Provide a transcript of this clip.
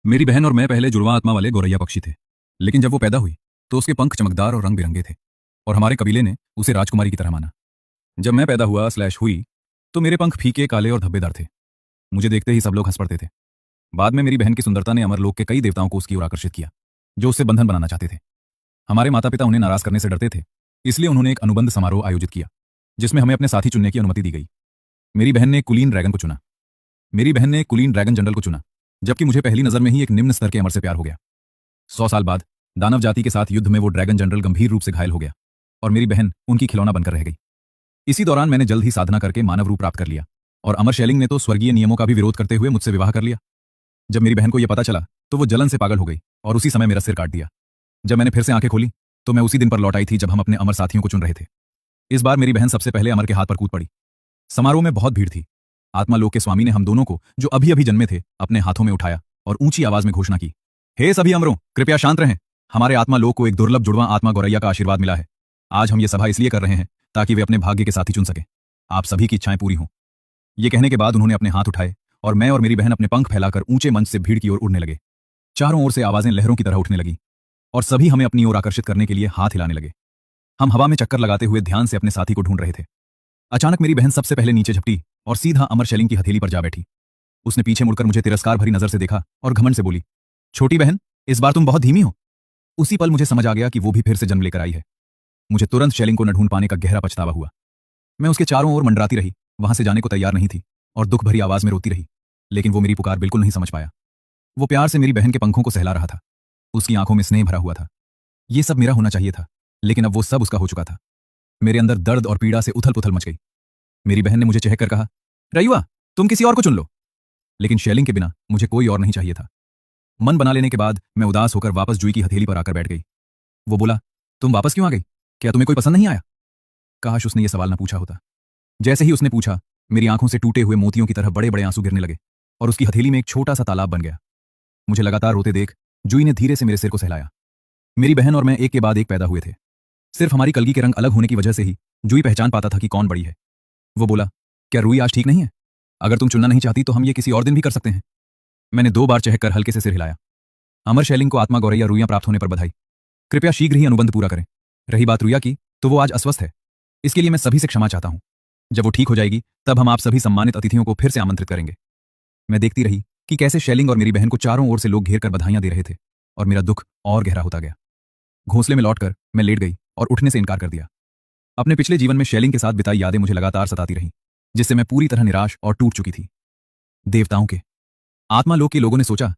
मेरी बहन और मैं पहले जुड़वा आत्मा वाले गौरैया पक्षी थे। लेकिन जब वो पैदा हुई तो उसके पंख चमकदार और रंग बिरंगे थे और हमारे कबीले ने उसे राजकुमारी की तरह माना। जब मैं पैदा हुआ/हुई तो मेरे पंख फीके काले और धब्बेदार थे। मुझे देखते ही सब लोग हंस पड़ते थे। बाद में मेरी बहन की सुंदरता ने अमरलोक के कई देवताओं को उसकी ओर आकर्षित किया, जो उससे बंधन बनाना चाहते थे। हमारे माता पिता उन्हें नाराज करने से डरते थे, इसलिए उन्होंने एक अनुबंध समारोह आयोजित किया जिसमें हमें अपने साथी चुनने की अनुमति दी गई। मेरी बहन ने कुलीन ड्रैगन को चुना। मेरी बहन ने कुलीन ड्रैगन जनरल को चुना, जबकि मुझे पहली नजर में ही एक निम्न स्तर के अमर से प्यार हो गया। 100 साल बाद दानव जाति के साथ युद्ध में वो ड्रैगन जनरल गंभीर रूप से घायल हो गया और मेरी बहन उनकी खिलौना बनकर रह गई। इसी दौरान मैंने जल्द ही साधना करके मानव रूप प्राप्त कर लिया और अमर शैलिंग ने तो स्वर्गीय नियमों का भी विरोध करते हुए मुझसे विवाह कर लिया। जब मेरी बहन को यह पता चला तो वो जलन से पागल हो गई और उसी समय मेरा सिर काट दिया। जब मैंने फिर से आंखें खोली तो मैं उसी दिन पर लौट आई थी जब हम अपने अमर साथियों को चुन रहे थे। इस बार मेरी बहन सबसे पहले अमर के हाथ पर कूद पड़ी। समारोह में बहुत भीड़ थी। आत्मा लोक के स्वामी ने हम दोनों को, जो अभी अभी जन्मे थे, अपने हाथों में उठाया और ऊंची आवाज में घोषणा की, हे सभी अमरों, कृपया शांत रहें। हमारे आत्मा लोक को एक दुर्लभ जुड़वा आत्मा गौरैया का आशीर्वाद मिला है। आज हम ये सभा इसलिए कर रहे हैं ताकि वे अपने भाग्य के साथी चुन सकें। आप सभी की इच्छाएं पूरी हों। ये कहने के बाद उन्होंने अपने हाथ उठाए और मैं और मेरी बहन अपने पंख फैलाकर ऊंचे मंच से भीड़ की ओर उड़ने लगे। चारों ओर से आवाजें लहरों की तरह उठने लगी और सभी हमें अपनी ओर आकर्षित करने के लिए हाथ हिलाने लगे। हम हवा में चक्कर लगाते हुए ध्यान से अपने साथी को ढूंढ रहे थे। अचानक मेरी बहन सबसे पहले नीचे झपटी और सीधा अमर शैलिंग की हथेली पर जा बैठी। उसने पीछे मुड़कर मुझे तिरस्कार भरी नजर से देखा और घमंड से बोली, छोटी बहन, इस बार तुम बहुत धीमी हो। उसी पल मुझे समझ आ गया कि वो भी फिर से जन्म लेकर आई है। मुझे तुरंत शैलिंग को न ढूंढ पाने का गहरा पछतावा हुआ। मैं उसके चारों ओर मंडराती रही, वहां से जाने को तैयार नहीं थी और दुख भरी आवाज में रोती रही, लेकिन वो मेरी पुकार बिल्कुल नहीं समझ पाया। वो प्यार से मेरी बहन के पंखों को सहला रहा था। उसकी आंखों में स्नेह भरा हुआ था। ये सब मेरा होना चाहिए था, लेकिन अब वो सब उसका हो चुका था। मेरे अंदर दर्द और पीड़ा से उथल पुथल मच गई। मेरी बहन ने मुझे चहक कर कहा, रयुआ, तुम किसी और को चुन लो। लेकिन शैलिंग के बिना मुझे कोई और नहीं चाहिए था। मन बना लेने के बाद मैं उदास होकर वापस जुई की हथेली पर आकर बैठ गई। वो बोला, तुम वापस क्यों आ गई? क्या तुम्हें कोई पसंद नहीं आया? काश उसने ये सवाल न पूछा होता। जैसे ही उसने पूछा, मेरी आंखों से टूटे हुए मोतियों की तरह बड़े बड़े आंसू गिरने लगे और उसकी हथेली में एक छोटा सा तालाब बन गया। मुझे लगातार रोते देख जुई ने धीरे से मेरे सिर को सहलाया। मेरी बहन और मैं एक के बाद एक पैदा हुए थे। सिर्फ हमारी कलगी के रंग अलग होने की वजह से ही जुई पहचान पाता था कि कौन बड़ी है। वो बोला, क्या रूई आज ठीक नहीं है? अगर तुम चुनना नहीं चाहती तो हम ये किसी और दिन भी कर सकते हैं। मैंने 2 बार चहक कर हल्के से सिर हिलाया। अमर शैलिंग को आत्मा गौरैया रुइयां प्राप्त होने पर बधाई। कृपया शीघ्र ही अनुबंध पूरा करें। रही बात रुइया की, तो वो आज अस्वस्थ है। इसके लिए मैं सभी से क्षमा चाहता हूं। जब वो ठीक हो जाएगी तब हम आप सभी सम्मानित अतिथियों को फिर से आमंत्रित करेंगे। मैं देखती रही कि कैसे शैलिंग और मेरी बहन को चारों ओर से लोग घेर कर बधाइयां दे रहे थे और मेरा दुख और गहरा होता गया। घोंसले में लौटकर मैं लेट गई और उठने से इनकार कर दिया। अपने पिछले जीवन में शैलिंग के साथ बिताई यादें मुझे लगातार सताती रहीं, जिससे मैं पूरी तरह निराश और टूट चुकी थी। देवताओं के आत्मा लोक के लोगों ने सोचा